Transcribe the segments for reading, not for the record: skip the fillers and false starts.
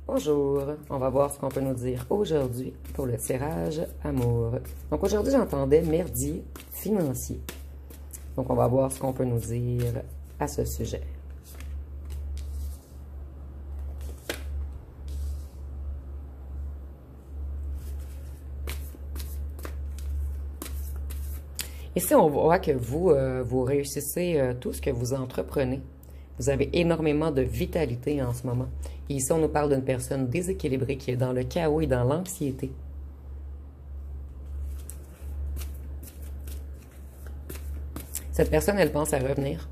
Bonjour, on va voir ce qu'on peut nous dire aujourd'hui pour le tirage amour. Donc aujourd'hui, j'entendais merdier financier. Donc on va voir ce qu'on peut nous dire à ce sujet. Ici, on voit que vous réussissez tout ce que vous entreprenez. Vous avez énormément de vitalité en ce moment. Et ici, on nous parle d'une personne déséquilibrée qui est dans le chaos et dans l'anxiété. Cette personne, elle pense à revenir.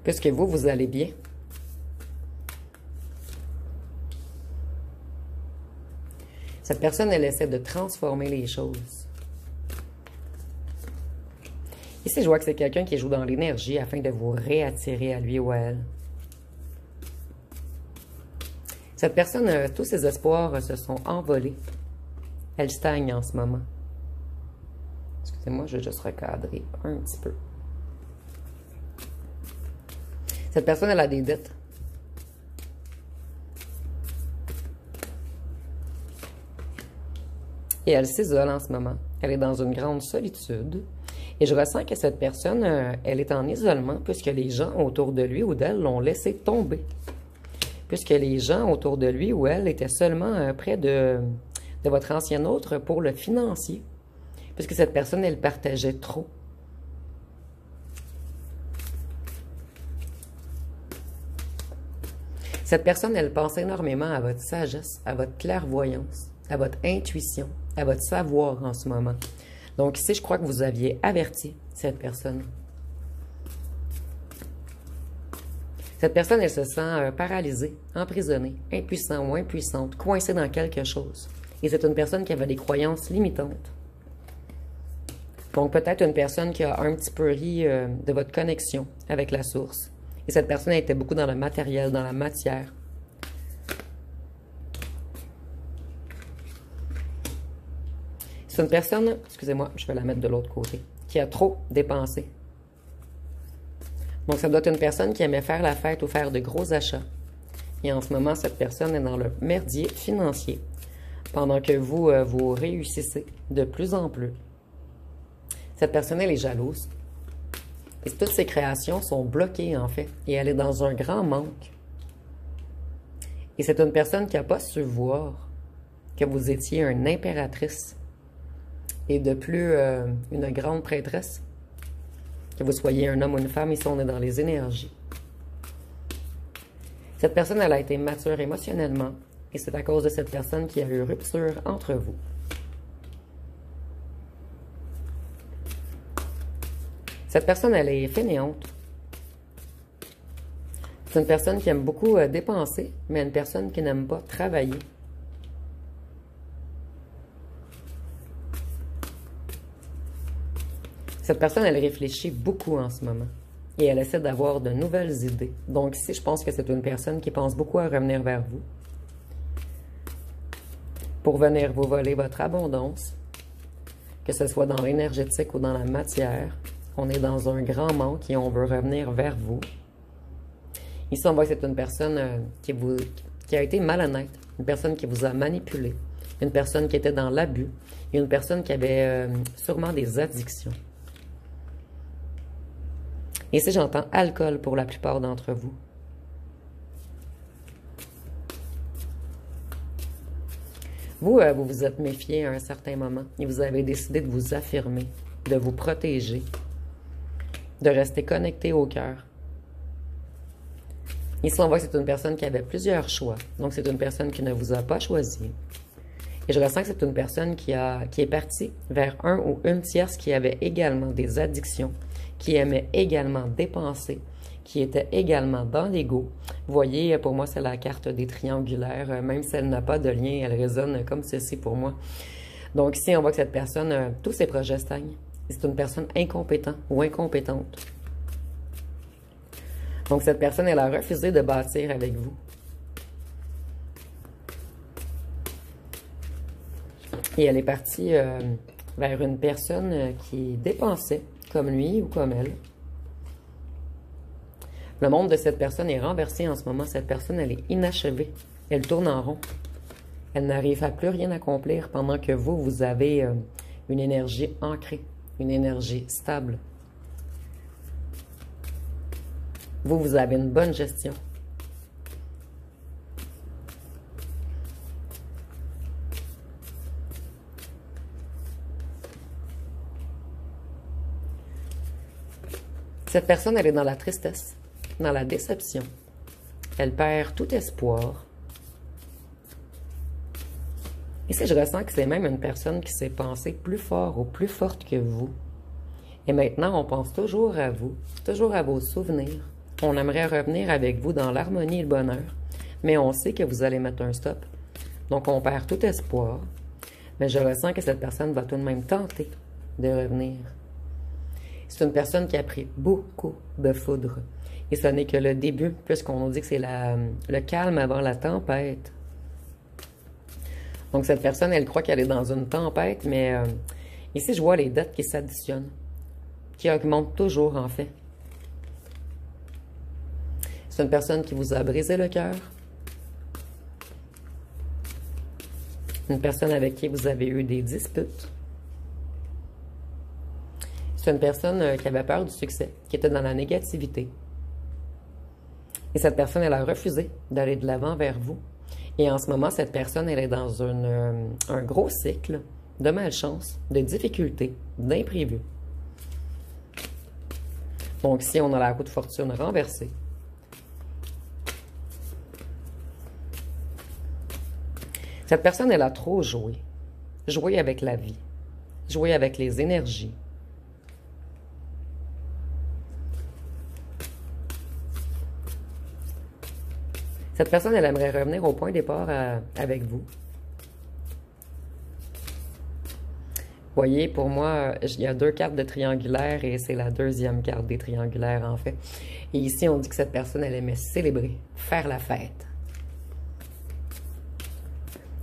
Puisque vous, vous allez bien. Cette personne, elle essaie de transformer les choses. Ici, je vois que c'est quelqu'un qui joue dans l'énergie afin de vous réattirer à lui ou à elle. Cette personne, tous ses espoirs se sont envolés. Elle stagne en ce moment. Excusez-moi, je vais juste recadrer un petit peu. Cette personne, elle a des dettes. Et elle s'isole en ce moment. Elle est dans une grande solitude. Et je ressens que cette personne, elle est en isolement puisque les gens autour de lui ou d'elle l'ont laissé tomber. Puisque les gens autour de lui ou elle étaient seulement près de votre ancien autre pour le financier. Puisque cette personne, elle partageait trop. Cette personne, elle pense énormément à votre sagesse, à votre clairvoyance, à votre intuition, à votre savoir en ce moment. Donc ici, je crois que vous aviez averti cette personne. Cette personne, elle se sent paralysée, emprisonnée, impuissante ou impuissante, coincée dans quelque chose. Et c'est une personne qui avait des croyances limitantes. Donc peut-être une personne qui a un petit peu ri de votre connexion avec la source. Et cette personne elle était beaucoup dans le matériel, dans la matière. C'est une personne, excusez-moi, je vais la mettre de l'autre côté, qui a trop dépensé. Donc, ça doit être une personne qui aimait faire la fête ou faire de gros achats. Et en ce moment, cette personne est dans le merdier financier. Pendant que vous, vous réussissez de plus en plus. Cette personne, elle est jalouse. Et toutes ses créations sont bloquées, en fait. Et elle est dans un grand manque. Et c'est une personne qui n'a pas su voir que vous étiez une impératrice. Et de plus, une grande prêtresse. Que vous soyez un homme ou une femme, ici on est dans les énergies. Cette personne, elle a été mature émotionnellement. Et c'est à cause de cette personne qu'il y a eu rupture entre vous. Cette personne, elle est fainéante. C'est une personne qui aime beaucoup dépenser, mais une personne qui n'aime pas travailler. Cette personne, elle réfléchit beaucoup en ce moment. Et elle essaie d'avoir de nouvelles idées. Donc ici, je pense que c'est une personne qui pense beaucoup à revenir vers vous. Pour venir vous voler votre abondance. Que ce soit dans l'énergétique ou dans la matière. On est dans un grand manque et on veut revenir vers vous. Ici, on voit que c'est une personne qui a été malhonnête. Une personne qui vous a manipulé. Une personne qui était dans l'abus. Et une personne qui avait sûrement des addictions. Et ici, j'entends alcool pour la plupart d'entre vous. Vous, vous vous êtes méfié à un certain moment et vous avez décidé de vous affirmer, de vous protéger, de rester connecté au cœur. Ici, on voit que c'est une personne qui avait plusieurs choix. Donc, c'est une personne qui ne vous a pas choisi. Et je ressens que c'est une personne qui est partie vers un ou une tierce qui avait également des addictions, qui aimait également dépenser, qui était également dans l'ego. Vous voyez, pour moi, c'est la carte des triangulaires. Même si elle n'a pas de lien, elle résonne comme ceci pour moi. Donc ici, on voit que cette personne, tous ses projets stagnent. C'est une personne incompétente ou incompétente. Donc cette personne, elle a refusé de bâtir avec vous. Et elle est partie vers une personne qui dépensait comme lui ou comme elle. Le monde de cette personne est renversé en ce moment. Cette personne, elle est inachevée. Elle tourne en rond. Elle n'arrive à plus rien accomplir pendant que vous, vous avez une énergie ancrée, une énergie stable. Vous, vous avez une bonne gestion. Cette personne, elle est dans la tristesse, dans la déception. Elle perd tout espoir. Ici, je ressens que c'est même une personne qui s'est pensée plus fort ou plus forte que vous. Et maintenant, on pense toujours à vous, toujours à vos souvenirs. On aimerait revenir avec vous dans l'harmonie et le bonheur, mais on sait que vous allez mettre un stop. Donc, on perd tout espoir. Mais je ressens que cette personne va tout de même tenter de revenir. C'est une personne qui a pris beaucoup de foudre. Et ce n'est que le début, puisqu'on nous dit que c'est le calme avant la tempête. Donc, cette personne, elle croit qu'elle est dans une tempête, mais ici, je vois les dettes qui s'additionnent, qui augmentent toujours, en fait. C'est une personne qui vous a brisé le cœur. Une personne avec qui vous avez eu des disputes. C'est une personne qui avait peur du succès, qui était dans la négativité. Et cette personne, elle a refusé d'aller de l'avant vers vous. Et en ce moment, cette personne, elle est dans un gros cycle de malchance, de difficultés, d'imprévus. Donc, si on a la roue de fortune renversée, cette personne, elle a trop joué. Joué avec la vie. Joué avec les énergies. Cette personne, elle aimerait revenir au point de départ avec vous. Vous voyez, pour moi, il y a 2 cartes de triangulaire et c'est la 2e carte des triangulaires, en fait. Et ici, on dit que cette personne, elle aimait célébrer, faire la fête.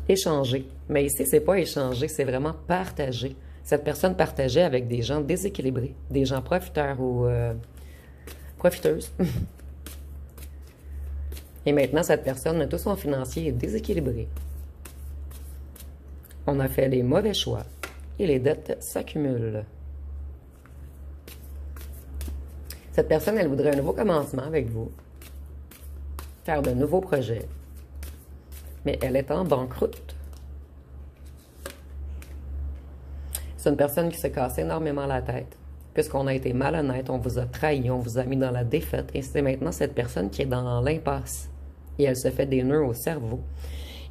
Échanger. Mais ici, c'est pas échanger, c'est vraiment partager. Cette personne partageait avec des gens déséquilibrés, des gens profiteurs ou profiteuses. Et maintenant, cette personne, tout son financier est déséquilibré. On a fait les mauvais choix et les dettes s'accumulent. Cette personne, elle voudrait un nouveau commencement avec vous, faire de nouveaux projets, mais elle est en banqueroute. C'est une personne qui se casse énormément la tête, puisqu'on a été malhonnête, on vous a trahi, on vous a mis dans la défaite, et c'est maintenant cette personne qui est dans l'impasse. Et elle se fait des nœuds au cerveau.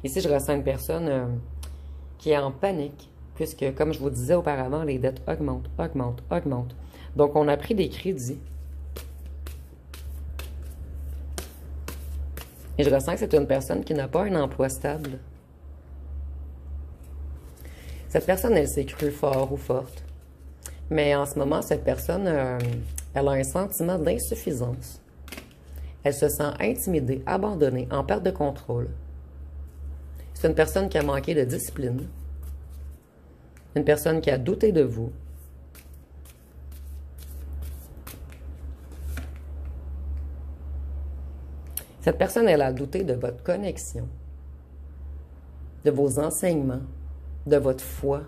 Ici, je ressens une personne qui est en panique, puisque, comme je vous disais auparavant, les dettes augmentent, augmentent, augmentent. Donc, on a pris des crédits. Et je ressens que c'est une personne qui n'a pas un emploi stable. Cette personne, elle s'est crue fort ou forte. Mais en ce moment, cette personne, elle a un sentiment d'insuffisance. Elle se sent intimidée, abandonnée, en perte de contrôle. C'est une personne qui a manqué de discipline. Une personne qui a douté de vous. Cette personne, elle a douté de votre connexion, de vos enseignements, de votre foi.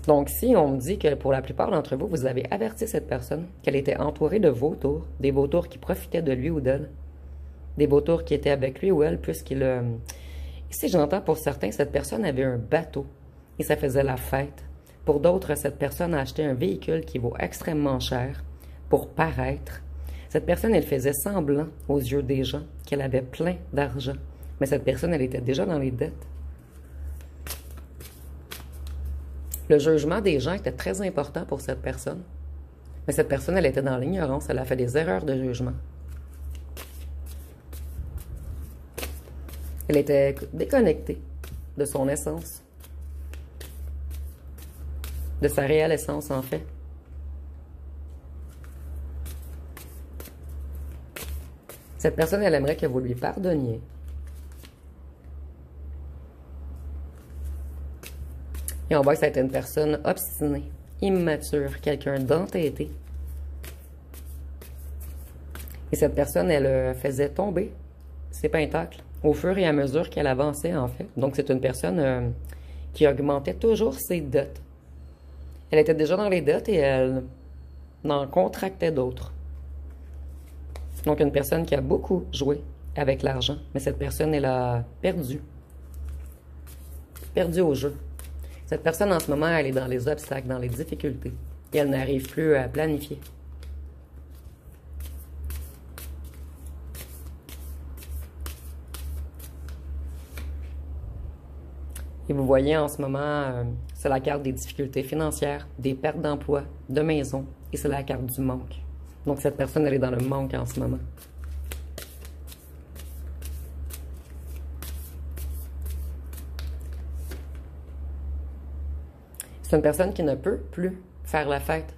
Donc, si on me dit que pour la plupart d'entre vous, vous avez averti cette personne qu'elle était entourée de vautours, des vautours qui profitaient de lui ou d'elle, des vautours qui étaient avec lui ou elle, puisqu'il... Ici, j'entends pour certains, cette personne avait un bateau et ça faisait la fête. Pour d'autres, cette personne a acheté un véhicule qui vaut extrêmement cher pour paraître. Cette personne, elle faisait semblant aux yeux des gens qu'elle avait plein d'argent. Mais cette personne, elle était déjà dans les dettes. Le jugement des gens était très important pour cette personne. Mais cette personne, elle était dans l'ignorance. Elle a fait des erreurs de jugement. Elle était déconnectée de son essence. De sa réelle essence, en fait. Cette personne, elle aimerait que vous lui pardonniez. Et on voit que ça a été une personne obstinée, immature, quelqu'un d'entêté. Et cette personne, elle faisait tomber ses pentacles au fur et à mesure qu'elle avançait, en fait. Donc, c'est une personne qui augmentait toujours ses dettes. Elle était déjà dans les dettes et elle en contractait d'autres. Donc, une personne qui a beaucoup joué avec l'argent. Mais cette personne, elle a perdu. Perdu au jeu. Cette personne, en ce moment, elle est dans les obstacles, dans les difficultés. Et elle n'arrive plus à planifier. Et vous voyez, en ce moment, c'est la carte des difficultés financières, des pertes d'emploi, de maison. Et c'est la carte du manque. Donc, cette personne, elle est dans le manque en ce moment. C'est une personne qui ne peut plus faire la fête.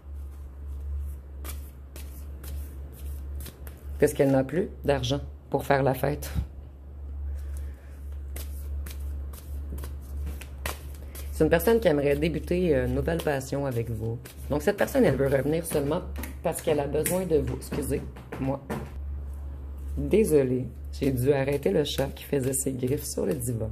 Parce qu'elle n'a plus d'argent pour faire la fête. C'est une personne qui aimerait débuter une nouvelle passion avec vous. Donc, cette personne, elle veut revenir seulement parce qu'elle a besoin de vous. Excusez-moi. Désolée, j'ai dû arrêter le chat qui faisait ses griffes sur le divan.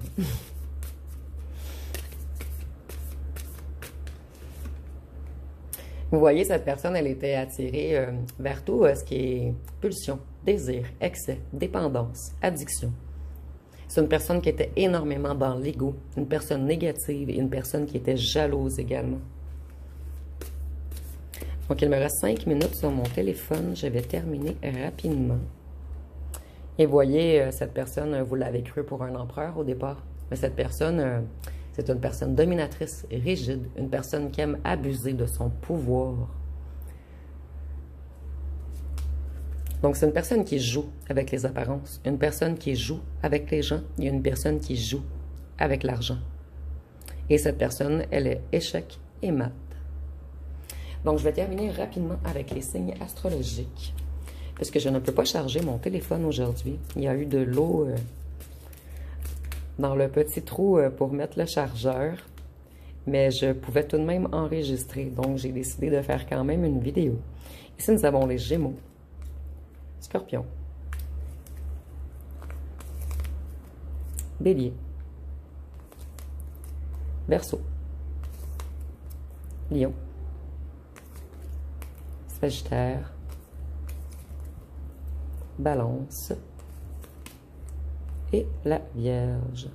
Vous voyez, cette personne, elle était attirée vers tout ce qui est pulsion, désir, excès, dépendance, addiction. C'est une personne qui était énormément dans l'ego, une personne négative et une personne qui était jalouse également. Donc, il me reste 5 minutes sur mon téléphone. Je vais terminer rapidement. Et voyez, cette personne, vous l'avez cru pour un empereur au départ. Mais cette personne, c'est une personne dominatrice, rigide, une personne qui aime abuser de son pouvoir. Donc, c'est une personne qui joue avec les apparences, une personne qui joue avec les gens et une personne qui joue avec l'argent. Et cette personne, elle est échec et mat. Donc, je vais terminer rapidement avec les signes astrologiques, puisque je ne peux pas charger mon téléphone aujourd'hui. Il y a eu de l'eau dans le petit trou pour mettre le chargeur, mais je pouvais tout de même enregistrer. Donc, j'ai décidé de faire quand même une vidéo. Ici, nous avons les Gémeaux, Scorpion, Bélier, Verseau, Lion, Sagittaire, Balance et la Vierge.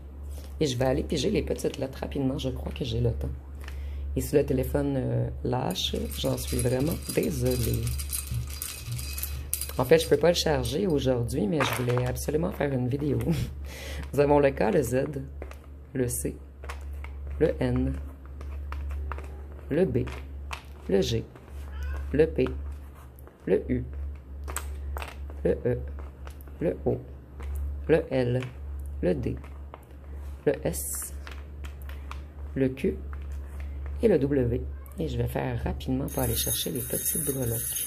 Et je vais aller piger les petites lettres rapidement, je crois que j'ai le temps. Et si le téléphone lâche, j'en suis vraiment désolée. En fait, je ne peux pas le charger aujourd'hui, mais je voulais absolument faire une vidéo. Nous avons le K, le Z, le C, le N, le B, le G, le P, le U, le E, le O, le L, le D, le S, le Q et le W. Et je vais faire rapidement pour aller chercher les petites breloques.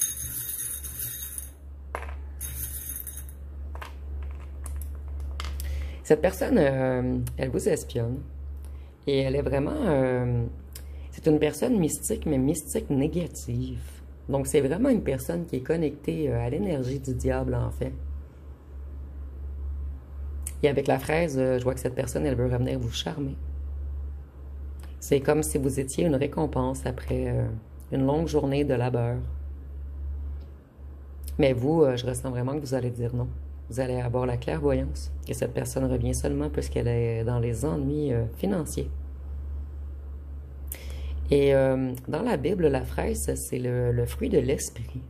Cette personne, elle vous espionne. Et elle est vraiment... c'est une personne mystique, mais mystique négative. Donc, c'est vraiment une personne qui est connectée à l'énergie du diable, en fait. Et avec la fraise, je vois que cette personne, elle veut revenir vous charmer. C'est comme si vous étiez une récompense après une longue journée de labeur. Mais vous, je ressens vraiment que vous allez dire non. Vous allez avoir la clairvoyance. Et cette personne revient seulement puisqu'elle est dans les ennuis financiers. Et dans la Bible, la fraise, c'est le fruit de l'esprit.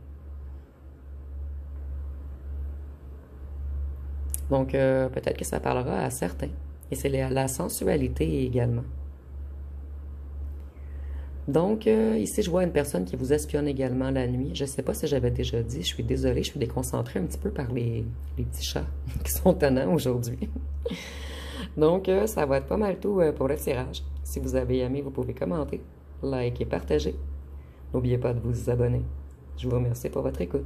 Donc, peut-être que ça parlera à certains. Et c'est la sensualité également. Donc, ici, je vois une personne qui vous espionne également la nuit. Je ne sais pas si j'avais déjà dit, je suis désolée, je suis déconcentrée un petit peu par les petits chats qui sont tannants aujourd'hui. Donc, ça va être pas mal tout pour le tirage. Si vous avez aimé, vous pouvez commenter, liker et partager. N'oubliez pas de vous abonner. Je vous remercie pour votre écoute.